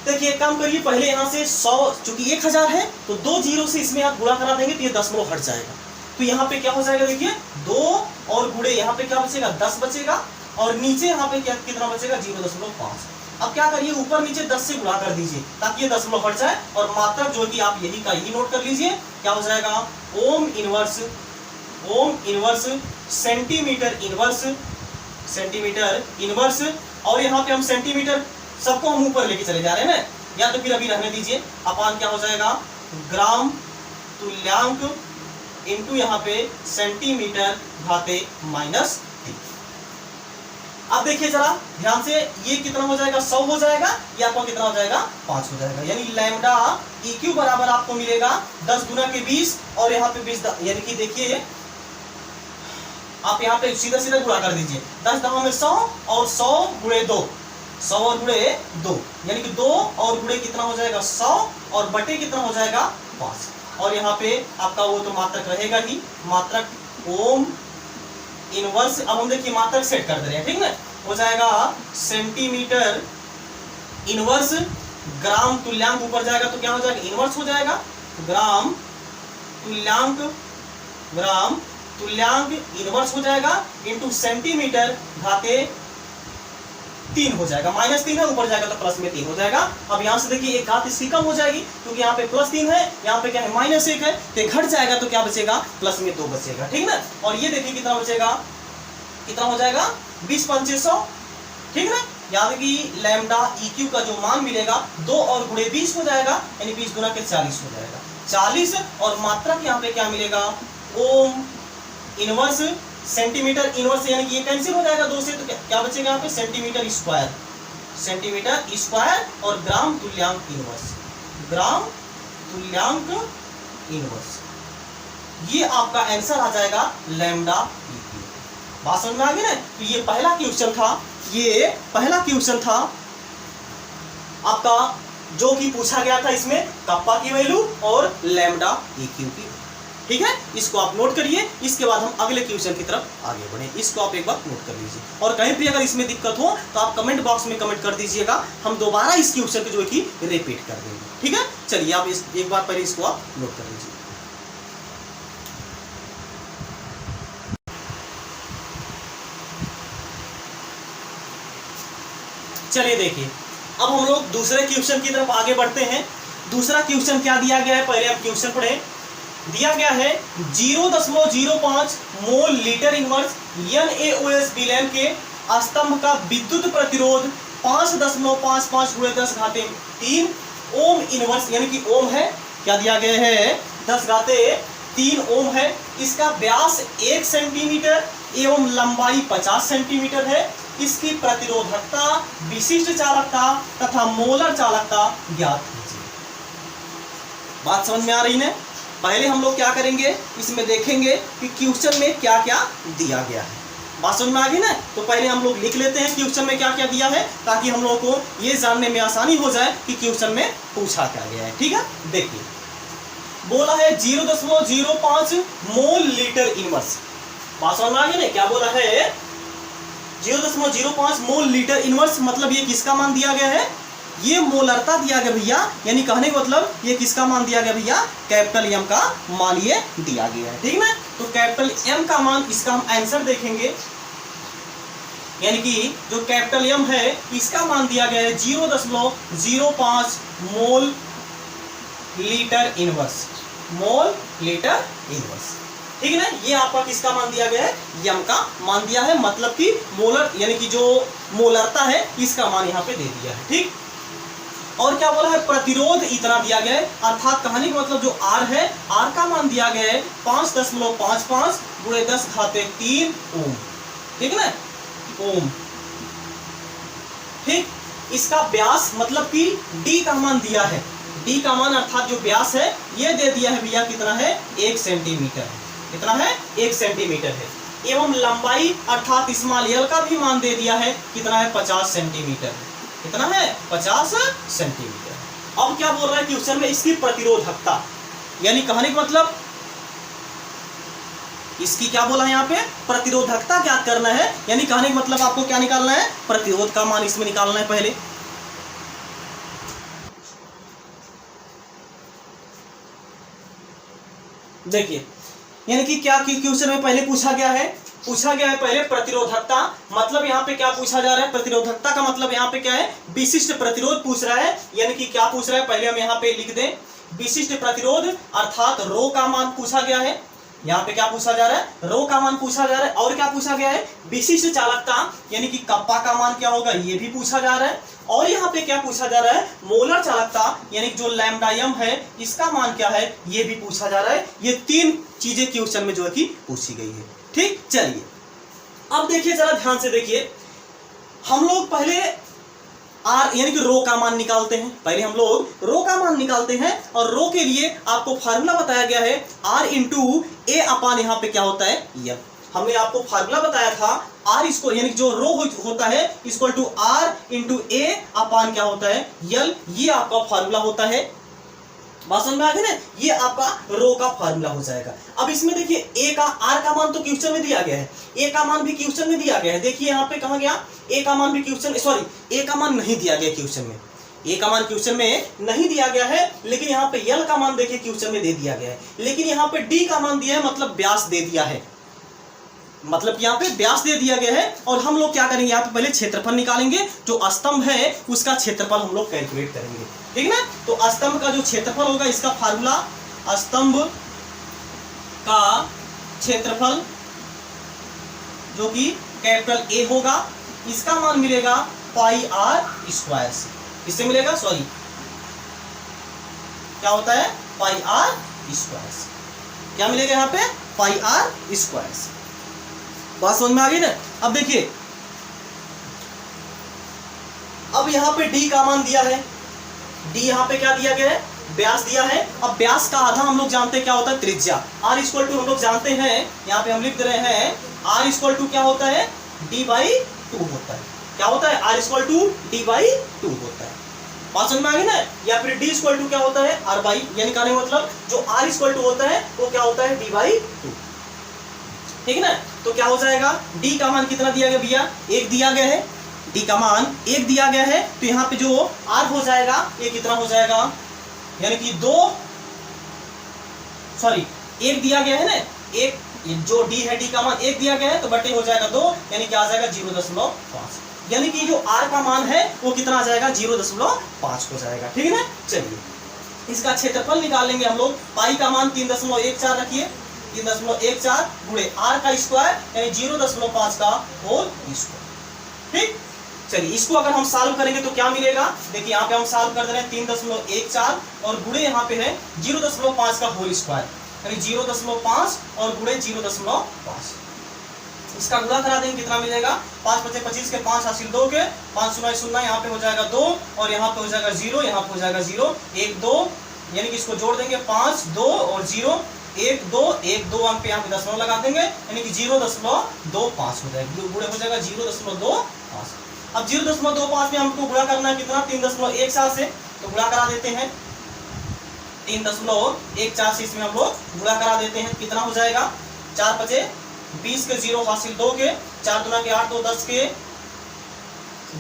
देखिए एक काम करिए, पहले यहाँ से 100 चूंकि 1000 है तो 2 जीरो से इसमें आप गुणा करा देंगे तो ये दशमलव हट जाएगा। तो यहाँ पे क्या हो जाएगा, देखिए 2 और गुणे यहाँ पे क्या बचेगा 10 बचेगा और नीचे यहाँ पे क्या कितना बचेगा 0.5। अब क्या करिए ऊपर नीचे 10 से गुणा कर दीजिए ताकि ये दशमलव हट जाए और मात्रक जो कि आप यही का यही नोट कर लीजिए, क्या हो जाएगा ओम इनवर्स सेंटीमीटर इनवर्स और यहाँ पे हम सेंटीमीटर सबको हम ऊपर लेके चले जा रहे हैं ना, या तो फिर अभी रहने दीजिए, अपान क्या हो जाएगा ग्राम तुल्यांक इंटू यहाँ पे सेंटीमीटर घाते -3। अब देखिए जरा ध्यान से, ये कितना हो जाएगा 100 हो जाएगा, ये आपको कितना हो जाएगा 5 हो जाएगा, यानी लैम्डा EQ बराबर आपको मिलेगा 10 गुना के 20 और यहाँ पे 20, यानी कि देखिए आप यहाँ पे सीधा सीधा गुणा कर दीजिए, 10 10 में 100 और 100 गुणे 2 100 और गुणे 2, यानी कि 2 और गुणे कितना हो जाएगा 100 और बटे कितना हो जाएगा 5। और यहाँ पे आपका वो तो मात्रक रहेगा ही, मात्रक ओम इनवर्स। अब हम देखिए मात्रक सेट कर दे रहे हैं, ठीक ना, हो जाएगा सेंटीमीटर इनवर्स ग्राम तुल्यांक, ऊपर जाएगा तो क्या हो जाएगा इनवर्स हो जाएगा, ग्राम तुल्यांक इनवर्स हो जाएगा इंटू सेंटीमीटर घाते 3 हो जाएगा, -3 है, ऊपर जाएगा तो प्लस में 3 हो जाएगा। अब यहाँ से देखिए एक घात इसकी कम हो जाएगी क्योंकि यहाँ पे +3 है, यहाँ पे क्या है -1 है, तो घट जाएगा तो क्या बचेगा प्लस में 2 बचेगा, ठीक ना। और ये देखिए कितना बचेगा, कितना हो जाएगा 20 पंचे 100, ठीक ना। याद कि लैम्डा EQ का जो मान मिलेगा 2 और गुणे 20 हो जाएगा, यानी 20 गुना के 40 हो जाएगा, 40। और मात्रक यहाँ पे क्या मिलेगा ओम इनवर्स सेंटीमीटर इनवर्स, यानी कि ये कैंसिल हो जाएगा 2 से, तो क्या बचेगा यहाँ पे सेंटीमीटर स्क्वायर और ग्राम तुल्यांक इनवर्स, ये आपका आंसर आ जाएगा लैम्डा EQ। बात समझ में आ गई ना। तो ये पहला क्वेश्चन था आपका, जो कि पूछा गया था, इसमें कप्पा की वैल्यू और लैम्डा EQ की, ठीक है। इसको आप नोट करिए, इसके बाद हम अगले क्वेश्चन की तरफ आगे बढ़े, इसको आप एक बार नोट कर लीजिए। और कहीं भी अगर इसमें दिक्कत हो तो आप कमेंट बॉक्स में कमेंट कर दीजिएगा, हम दोबारा इस क्वेश्चन को जो है कि रिपीट कर देंगे, ठीक है। चलिए आप एक बार पहले इसको आप नोट कर लीजिए। चलिए देखिए, अब हम लोग दूसरे क्वेश्चन की तरफ आगे बढ़ते हैं। दूसरा क्वेश्चन क्या दिया गया है, पहले हम क्वेश्चन पढ़ें। दिया गया है 0.05 मोल लीटर इनवर्स NaOH विलयन के स्तंभ का विद्युत प्रतिरोध 5.55 × 10⁻³ ओम इनवर्स, यानी कि ओम है, क्या दिया गया है 10⁻³ ओम है। इसका व्यास 1 सेंटीमीटर एवं लंबाई 50 सेंटीमीटर है। इसकी प्रतिरोधकता, विशिष्ट चालकता तथा मोलर चालकता ज्ञात कीजिए। बात समझ में आ रही है। पहले हम लोग क्या करेंगे, इसमें देखेंगे कि क्वेश्चन में क्या क्या दिया गया है। बात समझ में आ गई ना। तो पहले हम लोग लिख लेते हैं क्वेश्चन में क्या क्या दिया है, ताकि हम लोगों को ये जानने में आसानी हो जाए कि क्वेश्चन में पूछा क्या गया है, ठीक है। देखिए बोला है 0.05 मोल लीटर इनवर्स। बात समझ में आ गई ना, क्या बोला है 0.05 मोल लीटर इनवर्स, मतलब ये किसका मान दिया गया है, ये मोलरता दिया गया भैया, यानी कहने का मतलब ये किसका मान दिया गया भैया, कैपिटल M का मान ये दिया गया है, ठीक ना। तो कैपिटल M का मान, इसका हम आंसर देखेंगे, यानी कि जो कैपिटल M है इसका मान दिया गया है 0.05 मोल लीटर इनवर्स, ठीक है ना। ये आपका किसका मान दिया गया है, M का मान दिया है, मतलब कि मोलर, यानी कि जो मोलरता है इसका मान यहाँ पे दे दिया है, ठीक। और क्या बोला है, प्रतिरोध इतना दिया गया है, अर्थात कहानी का मतलब जो R है, R का मान दिया गया है 5.55 × 10⁻³ ओम, ठीक है ना, ओम, ठीक। इसका व्यास मतलब कि D का मान दिया है, D का मान अर्थात जो व्यास है ये दे दिया है भैया, कितना है 1 सेंटीमीटर, कितना है 1 सेंटीमीटर है। एवं लंबाई अर्थात स्मॉल l का भी मान दे दिया है, कितना है 50 सेंटीमीटर, कितना है 50 सेंटीमीटर। अब क्या बोल रहा है क्वेश्चन में, इसकी प्रतिरोधकता, यानी कहने का मतलब इसकी क्या बोला है यहाँ पे, प्रतिरोधकता क्या करना है, यानी कहने का मतलब आपको क्या निकालना है, प्रतिरोध का मान इसमें निकालना है पहले। देखिए यानी कि क्या क्वेश्चन में पहले पूछा गया है पहले प्रतिरोधकता, मतलब यहाँ पे क्या पूछा जा रहा है, प्रतिरोधकता का मतलब यहाँ पे क्या है, विशिष्ट प्रतिरोध पूछ रहा है, यानी कि क्या पूछ रहा है, पहले हम यहाँ पे लिख दें विशिष्ट प्रतिरोध अर्थात रो का मान पूछा गया है। यहाँ पे क्या पूछा जा रहा है, रो का मान पूछा जा रहा है। और क्या पूछा गया है, विशिष्ट चालकता, यानी कि कप्पा का मान क्या होगा, ये भी पूछा जा रहा है। और यहाँ पे क्या पूछा जा रहा है, मोलर चालकता, यानी जो लैम्डा M है इसका मान क्या है, ये भी पूछा जा रहा है। ये 3 चीजें क्वेश्चन में जो है कि पूछी गई है, ठीक। चलिए अब देखिए, जरा ध्यान से देखिए, हम लोग पहले R यानी कि रो का मान निकालते हैं। पहले हम लोग रो का मान निकालते हैं, और रो के लिए आपको फार्मूला बताया गया है R × A अपान यहाँ पे क्या होता है M। हमने आपको फार्मूला बताया था आर स्क्वायर यानी जो रो होता है इक्वल टू आर इंटू ए अपान क्या होता है यल, ये आपका फार्मूला होता है। बात समझ में आ गई ना, ये आपका रो का फार्मूला हो जाएगा। अब इसमें देखिए ए का आर का मान तो क्वेश्चन में दिया गया है, ए का मान भी क्वेश्चन में दिया गया है। देखिए यहाँ पे कहा गया ए का मान भी क्वेश्चन, सॉरी ए का मान नहीं दिया गया क्वेश्चन में, ए का मान क्वेश्चन में नहीं दिया गया है, लेकिन यहाँ पे यल का मान देखिए क्वेश्चन में दे दिया गया है, लेकिन यहाँ पे डी का मान दिया है, मतलब व्यास दे दिया है, मतलब यहाँ पे व्यास दे दिया गया है। और हम लोग क्या करेंगे, यहाँ पे पहले क्षेत्रफल निकालेंगे, जो स्तंभ है उसका क्षेत्रफल हम लोग कैलकुलेट करेंगे, ठीक ना। तो स्तंभ का जो क्षेत्रफल होगा, इसका फार्मूला स्तंभ का क्षेत्रफल जो कि कैपिटल ए होगा, इसका मान मिलेगा पाई आर स्क्वायर से। किससे मिलेगा, सॉरी क्या होता है पाई आर स्क्वायर से, क्या मिलेगा यहाँ पे पाई आर स्क्वायर से। बात समझ में आ गई ना। अब देखिए अब यहाँ पे डी का मान दिया है, डी यहाँ पे क्या दिया गया है, व्यास दिया है। अब व्यास का आधा हम लोग जानते हैं क्या होता है त्रिज्या, आर इक्वल टू हम लोग जानते हैं, यहाँ पे हम लिख दे रहे हैं आर इक्वल टू क्या होता है डी बाई टू होता है, क्या होता है R equal to D by two होता है। बात समझ में आ गई ना। या फिर डी इक्वल टू क्या होता है आर बाई, यानी कहने मतलब जो आर इक्वल टू होता है वो क्या होता है डी बाई टू, ठीक है ना। तो क्या हो जाएगा, डी का मान कितना दिया गया भैया, एक दिया गया है, डी का मान एक दिया गया है, तो यहाँ पे जो आर हो जाएगा ये कितना हो जाएगा, यानी कि दो, सॉरी एक दिया गया है ना, एक जो डी है डी का मान एक दिया गया है, तो बटे हो जाएगा दो, यानी क्या आ जाएगा 0.5, यानी कि जो आर का मान है वो कितना आ जाएगा 0.5 हो जाएगा, ठीक है ना। चलिए इसका क्षेत्रफल निकाल लेंगे हम लोग, पाई का मान 3.14 रखिए, 3.14 गुणे आर का स्क्वायर यानी 0.5 का होल स्क्वायर, ठीक। चलिए इसको अगर हम सॉल्व करेंगे तो क्या मिलेगा, देखिए यहाँ पे हम सॉल्व कर दे रहे हैं 3.14 और गुणे यहाँ पे है 0.5 का होल स्क्वायर यानी 0.5 और गुणे 0.5, इसका गुणा करा देंगे कितना मिलेगा, 5 × 25 के 5 हासिल 2 के 5 0 0, यहाँ पे हो जाएगा 2 और यहाँ पे हो जाएगा 0, यहाँ पे हो जाएगा 0 1 2, यानी कि इसको जोड़ देंगे 5 2 और 0 1 2 1 2 अंक पे यहाँ पे दशमलव लगा देंगे, यानी कि 0.25 हो जाएगा, गुणे हो जाएगा 0.25। अब 0.25 में हमको गुणा करना है कितना 3.14 से, तो गुणा करा देते हैं 3.14 से, इसमें हम लोग गुणा करा देते हैं, कितना हो जाएगा 4 × 5 20 के 0 हासिल 2 के 4 दूना के 8 2 10 के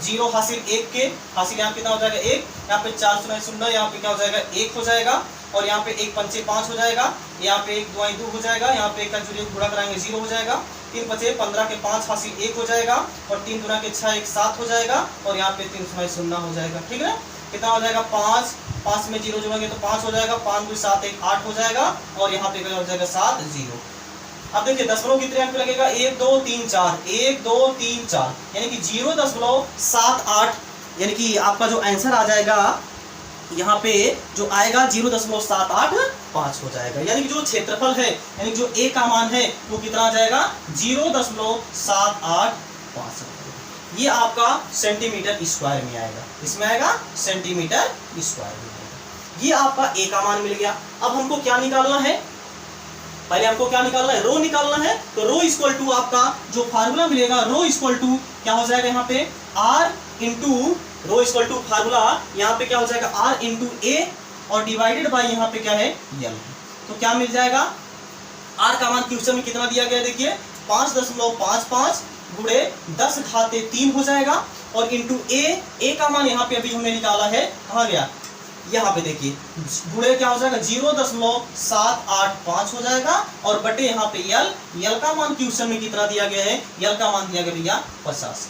0 हासिल 1 के हासिल यहाँ कितना हो जाएगा 1, यहाँ पे 4 0 0, यहाँ पे क्या हो जाएगा 1 हो जाएगा और यहाँ पे 1 5 5 हो जाएगा, यहाँ पे 1 2 2 हो जाएगा, यहाँ पे 1 का जो गुणा कराएंगे 0 हो जाएगा, 3 5 15 के 5 हासिल 1 हो जाएगा और 3 दूना के 6 1 7 हो जाएगा और यहाँ पे 3 0 0 हो जाएगा, ठीक है। कितना हो जाएगा 5 में 0 जोड़ेंगे तो 5 हो जाएगा, 5 2 7 1 8 हो जाएगा और यहाँ पे क्या हो जाएगा 7 0। अब देखिए दशमलव कितने अंक पे लगेगा 1 2 3 4 1 2 3 4, यानी कि 0.78, यानी कि आपका जो आंसर आ जाएगा यहाँ पे जो आएगा 0.785 हो जाएगा, यानी कि जो क्षेत्रफल है यानी जो ए का मान है वो कितना आ जाएगा 0.785, ये आपका सेंटीमीटर स्क्वायर में आएगा, इसमें आएगा सेंटीमीटर स्क्वायर में आएगा। ये आपका ए का मान मिल गया। अब हमको क्या निकालना है, पहले हमको क्या निकालना है, रो निकालना है। तो रो इक्वल टू आपका जो फार्मूला मिलेगा, रो इक्वल टू क्या हो जाएगा यहाँ पे R into, rho equal to formula यहाँ पे क्या हो जाएगा आर इंटू ए और डिवाइडेड बाई यहाँ पे क्या है यल। तो क्या मिल जाएगा, आर का मान क्वेश्चन में कितना दिया गया देखिए 5.55 गुणे 10 घाते 3 हो जाएगा और इंटू ए का मान यहाँ पे अभी हमने निकाला है, कहाँ गया यहाँ पे देखिए गुणे क्या हो जाएगा 0.785 हो जाएगा और बटे यहाँ पे यल का मान क्वेश्चन में कितना दिया गया है, यल का मान दिया गया भैया 50,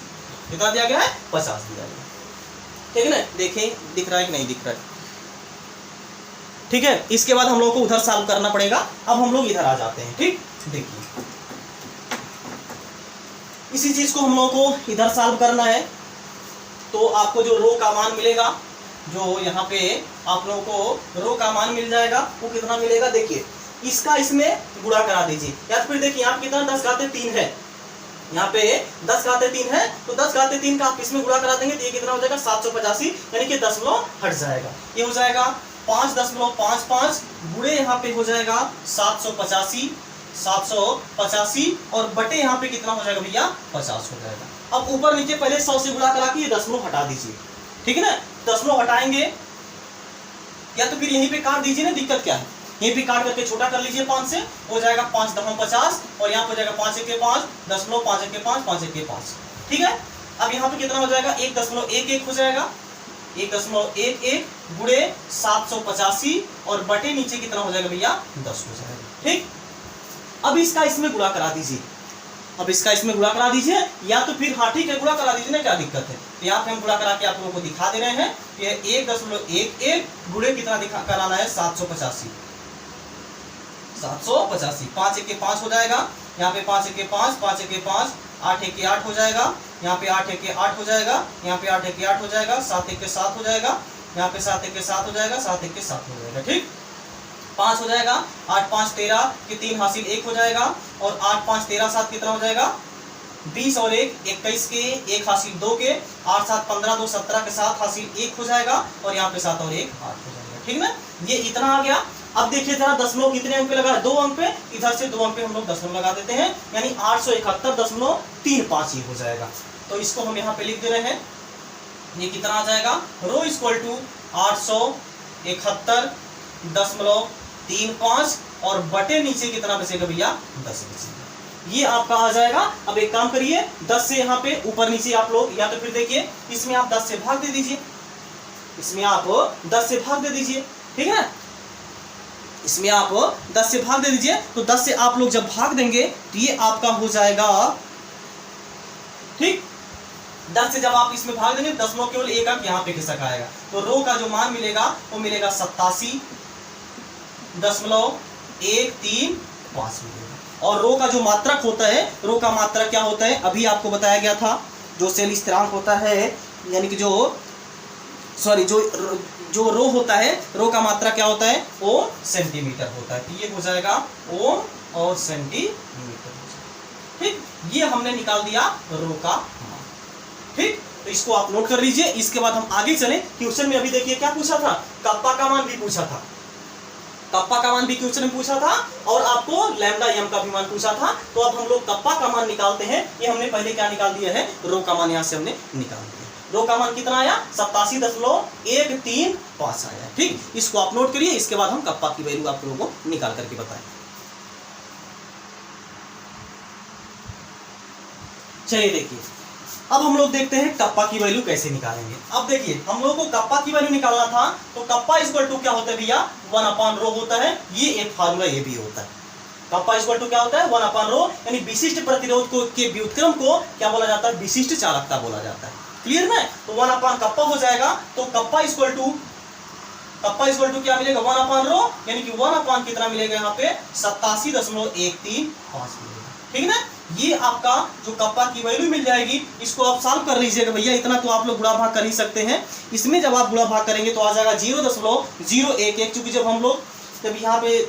कितना दिया गया है 50 दिया गया, ठीक है ना। देखें दिख रहा है कि नहीं दिख रहा है, ठीक है। इसके बाद हम लोग को उधर सॉल्व करना पड़ेगा। अब हम लोग इधर आ जाते हैं, ठीक। देखिए इसी चीज को हम लोग को इधर सॉल्व करना है, तो आपको जो रो का मान मिलेगा, जो यहाँ पे आप लोगों को रो का मान मिल जाएगा वो कितना मिलेगा, देखिए इसका इसमें गुणा करा दीजिए, या फिर देखिए यहाँ कितना 10 घाते 3 है, यहाँ पे 10 घाते 3 है, तो 10 घाते 3 का आप इसमें गुणा करा देंगे तो ये कितना हो जाएगा 785, यानी कि दशमलव हट जाएगा, ये हो जाएगा 5.55 गुणे यहाँ पे हो जाएगा 785, 785 और बटे यहाँ पे कितना हो जाएगा भैया 50 हो जाएगा। अब ऊपर नीचे पहले 100 से गुणा करा के ये दशमलव हटा दीजिए, ठीक है ना। दशमलव हटाएंगे या तो फिर यहीं पे काट दीजिए ना, दिक्कत क्या है, यहीं पे काट करके छोटा कर लीजिए 5 से, हो जाएगा 5 दशमलव 50 और यहाँ पे हो जाएगा 5 1 के 5 दशमलव 5 1 के 5 5 1 के 5, ठीक है। अब यहाँ पे कितना हो जाएगा 1.11 हो जाएगा, 1.11 गुणे 785 और बटे नीचे कितना हो जाएगा भैया 10 हो जाएगा, ठीक। अब इसका इसमें गुणा करा दीजिए, अब इसका इसमें गुणा करा दीजिए या तो फिर हाँ ठीक है गुणा करा दीजिए ना, क्या दिक्कत है। तो यहाँ पे हम गुणा करा के आप लोगों को दिखा दे रहे हैं। ये 1.11 गुणे कितना दिखा कराना है 785, 5 1 के 5 हो जाएगा, यहाँ पे 5 1 के 5 5 1 के 5 8 1 के 8 हो जाएगा, यहाँ पे 8 1 के 8 हो जाएगा, यहाँ पे 8 1 के 8 हो जाएगा, 7 1 के 7 हो जाएगा, यहाँ पे 7 1 के 7 हो जाएगा, 7 1 के 7 हो जाएगा, ठीक। 5 हो जाएगा, 8 5 13 के 3 हासिल 1 हो जाएगा और 8 5 13 7 कितना हो जाएगा 20 और 1 21 के 1 हासिल 2 के 8 7 15 2 17 के 7 हासिल 1 हो जाएगा और यहाँ पे 7 और 1 8 हो जाएगा, ठीक ना। ये इतना आ गया। अब देखिए जरा दशमलव कितने अंक पे लगा, 2 अंक पे, इधर से 2 अंक पे हम लोग दशमलव लगा देते हैं, यानी 871.35 ये हो जाएगा। तो इसको हम यहाँ पे लिख दे रहे हैं, ये कितना आ जाएगा रो इक्वल टू 871.35 और बटे नीचे कितना बचेगा भैया 10 बचेगा, ये आपका आ जाएगा। अब एक काम करिए 10 से यहाँ पे ऊपर नीचे आप लोग या तो फिर देखिए इसमें आप 10 से भाग दे दीजिए, इसमें आप 10 से भाग दे दीजिए, ठीक है। इसमें आप 10 से भाग दे दीजिए, तो 10 से आप लोग जब भाग देंगे तो ये आपका हो जाएगा, ठीक। 10 से जब आप इसमें भाग देंगे दशमलव केवल एक अंक यहाँ पे खिसक आएगा, तो रो का जो मान मिलेगा वो मिलेगा 87.135 मिलेगा। और रो का जो मात्रक होता है, रो का मात्रक क्या होता है अभी आपको बताया गया था, जो सेल स्थिरांक होता है यानी कि जो रो होता है, रो का मात्रा क्या होता है ओम सेंटीमीटर होता है, तो ये हो जाएगा ओम और सेंटीमीटर, ठीक। ये हमने निकाल दिया रो का मान, ठीक। तो इसको आप नोट कर लीजिए। इसके बाद हम आगे चले, क्वेश्चन में अभी देखिए क्या पूछा था, कप्पा का मान भी पूछा था, कप्पा का मान भी क्वेश्चन में पूछा था और आपको लैम्डा एम का भी मान पूछा था। तो अब हम लोग कप्पा का मान निकालते हैं। ये हमने पहले क्या निकाल दिया है, रो का मान यहाँ से हमने निकाल दिया। रो का मान कितना आया 87.135 आया, ठीक। इसको आप नोट करिए, इसके बाद हम कप्पा की वैल्यू आप लोगों को निकाल करके बताएं। चलिए देखिए, अब हम लोग देखते हैं कप्पा की वैल्यू कैसे निकालेंगे। अब देखिए हम लोग को कप्पा की वैल्यू निकालना था, तो कप्पा इक्वल टू क्या होता है भैया 1/रो होता है, ये एक फार्मूला ये भी होता है। कप्पा इक्वल टू क्या होता है 1/रो, यानी विशिष्ट प्रतिरोध को के व्युत्क्रम को क्या बोला जाता है, विशिष्ट चालकता बोला जाता है, क्लियर ना। तो 1/कप्पा हो जाएगा, तो कप्पा इक्वल टू क्या मिलेगा 1/रो, यानी कि 1/ कितना मिलेगा यहाँ पे 87.135 मिलेगा, ठीक ना। ये आपका जो कप्पा की वैल्यू मिल जाएगी, इसको आप सॉल्व कर लीजिएगा भैया, इतना तो आप लोग गुणा भाग कर ही सकते हैं। इसमें जब आप गुणा भाग करेंगे तो आ जाएगा 0.011, क्योंकि जब हम लोग जब यहाँ पे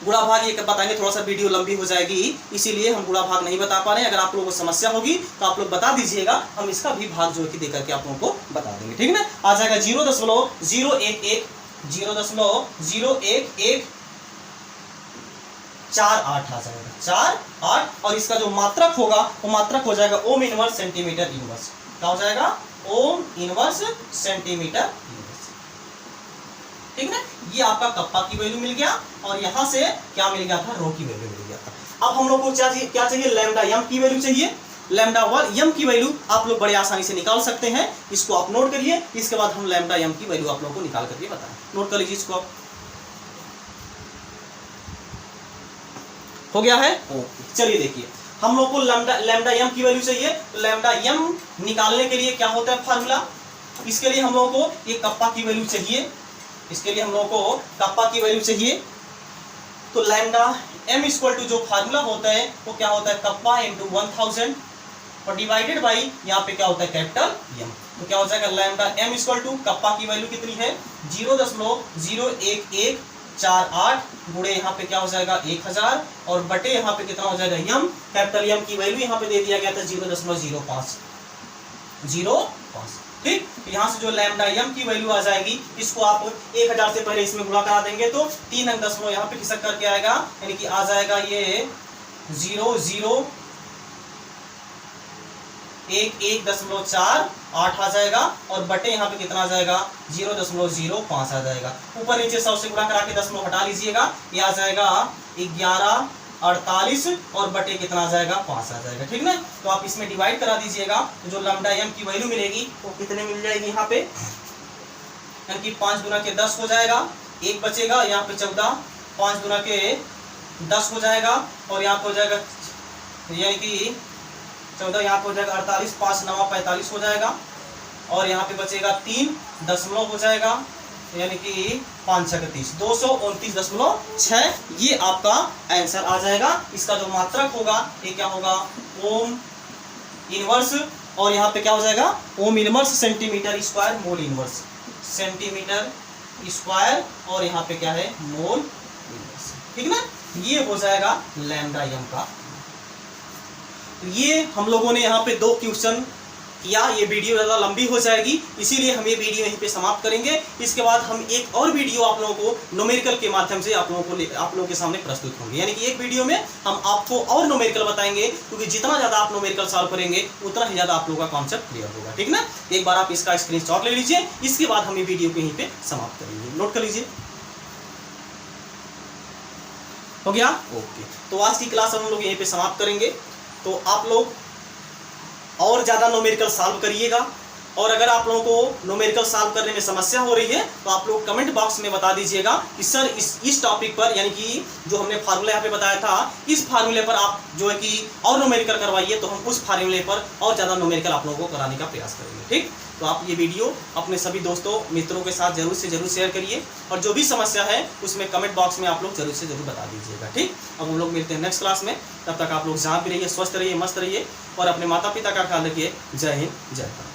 गुणा भाग ये बताएंगे थोड़ा सा वीडियो लंबी हो जाएगी, इसीलिए हम गुणा भाग नहीं बता पा रहे हैं। अगर आप लोगों को समस्या होगी तो आप लोग बता दीजिएगा, हम इसका भी भाग जो है कि देकर के आप लोगों को बता देंगे, ठीक ना। आ जाएगा 0.011 48 आ जाएगा 48, और इसका जो मात्रक होगा वो मात्रक हो जाएगा ओम इनवर्स सेंटीमीटर इनवर्स। क्या हो जाएगा ओम इनवर्स सेंटीमीटर इनवर्स, ठीक है। ये आपका कप्पा की वैल्यू मिल गया और यहां से क्या मिल गया था, रो की वैल्यू मिल गया था। अब हम लोग को क्या चाहिए, लैम्डा एम की वैल्यू चाहिए। लैम्डा एम की वैल्यू आप लोग बड़े आसानी से निकाल सकते हैं, इसको आप नोट करिए। इसके बाद हम लैम्डा एम की वैल्यू आप लोगों को निकाल करके बताएं, नोट कर लीजिए इसको आप। हो गया है, ओके। चलिए देखिए, हम लोग को लैम्डा एम की वैल्यू चाहिए। लैम्डा एम निकालने के लिए क्या होता है फार्मूला, इसके लिए हम लोगों को ये कप्पा की वैल्यू चाहिए, इसके लिए हम लोगों को कप्पा की वैल्यू चाहिए। तो लैम्डा एम इक्वल टू जो फार्मूला होता है वो क्या होता है, कप्पा इंटू 1000 और डिवाइडेड बाई यहाँ पे क्या होता है कैपिटल एम। तो क्या हो जाएगा lambda M equal to kappa की वैल्यू कितनी है 0.01148 गुणे यहाँ पे क्या हो जाएगा 1000 और बटे यहाँ पे कितना हो जाएगा एम। कैपिटल एम की वैल्यू यहाँ पे दे दिया गया था 0.05। ठीक। यहाँ से जो लैम्डा एम की वैल्यू आ जाएगी, इसको आप 1000 से पहले इसमें गुणा करा देंगे तो 3 अंक दशमलव यहाँ पे खिसक करके आएगा, यानी कि आ जाएगा ये 0.011.48 आ जाएगा, और बटे यहाँ पे कितना आ जाएगा 0.05 आ जाएगा। ऊपर नीचे 100 से गुणा करा के दशमलव हटा लीजिएगा, ये आ जाएगा 11.48 और बटे कितना आ जाएगा 5 आ जाएगा, ठीक ना। तो आप इसमें डिवाइड करा दीजिएगा, तो जो लैम्डा एम की वैल्यू मिलेगी वो कितने मिल जाएगी यहाँ पे, यानी कि 5 गुना के 10 हो जाएगा, एक बचेगा यहाँ पे 14, 5 गुना के 10 हो जाएगा, और यहाँ पे हो जाएगा यानी कि 14, यहाँ पे हो जाएगा 48, 5 9 45 हो जाएगा, और यहाँ पे बचेगा 3 दशमलव हो जाएगा, यानी कि 5 6 30, 229.6 ये आपका आंसर आ जाएगा। इसका जो मात्रक होगा ये क्या होगा, ओम इनवर्स, और यहाँ पे क्या हो जाएगा ohm inverse centimetre square mole inverse, centimetre square, और यहाँ पे क्या है मोल इनवर्स, ठीक ना। ये हो जाएगा लैम्डा एम का। ये हम लोगों ने यहाँ पे 2 क्वेश्चन किया, ये वीडियो ज़्यादा लंबी हो जाएगी, इसीलिए हम ये वीडियो यहीं पे समाप्त करेंगे। इसके बाद हम एक और वीडियो आप लोगों को न्यूमेरिकल के माध्यम से आप लोगों के सामने प्रस्तुत होंगे, यानी कि एक वीडियो में हम आपको और न्यूमेरिकल बताएंगे, क्योंकि जितना ज़्यादा आप न्यूमेरिकल सॉल्व करेंगे उतना ही ज़्यादा आप लोगों का कॉन्सेप्ट क्लियर होगा, ठीक ना। एक बार आप इसका स्क्रीनशॉट ले लीजिए, इसके बाद हम ये वीडियो को यहीं पर समाप्त करेंगे, नोट कर लीजिए। हो गया, ओके। तो आज की क्लास हम लोग यहीं पे समाप्त करेंगे। तो आप लोग और ज़्यादा न्यूमेरिकल सॉल्व करिएगा, और अगर आप लोगों को न्यूमेरिकल सॉल्व करने में समस्या हो रही है तो आप लोग कमेंट बॉक्स में बता दीजिएगा कि सर इस टॉपिक पर, यानी कि जो हमने फार्मूला यहाँ पे बताया था, इस फार्मूले पर आप जो है कि और न्यूमेरिकल करवाइए, तो हम उस फार्मूले पर और ज़्यादा न्यूमेरिकल आप लोगों को कराने का प्रयास करेंगे, ठीक। तो आप ये वीडियो अपने सभी दोस्तों मित्रों के साथ जरूर से जरूर शेयर करिए, और जो भी समस्या है उसमें कमेंट बॉक्स में आप लोग जरूर से जरूर बता दीजिएगा, ठीक। अब हम लोग मिलते हैं नेक्स्ट क्लास में, तब तक आप लोग जहाँ भी रहिए स्वस्थ रहिए, मस्त रहिए, और अपने माता पिता का ख्याल रखिए। जय हिंद, जय भारत।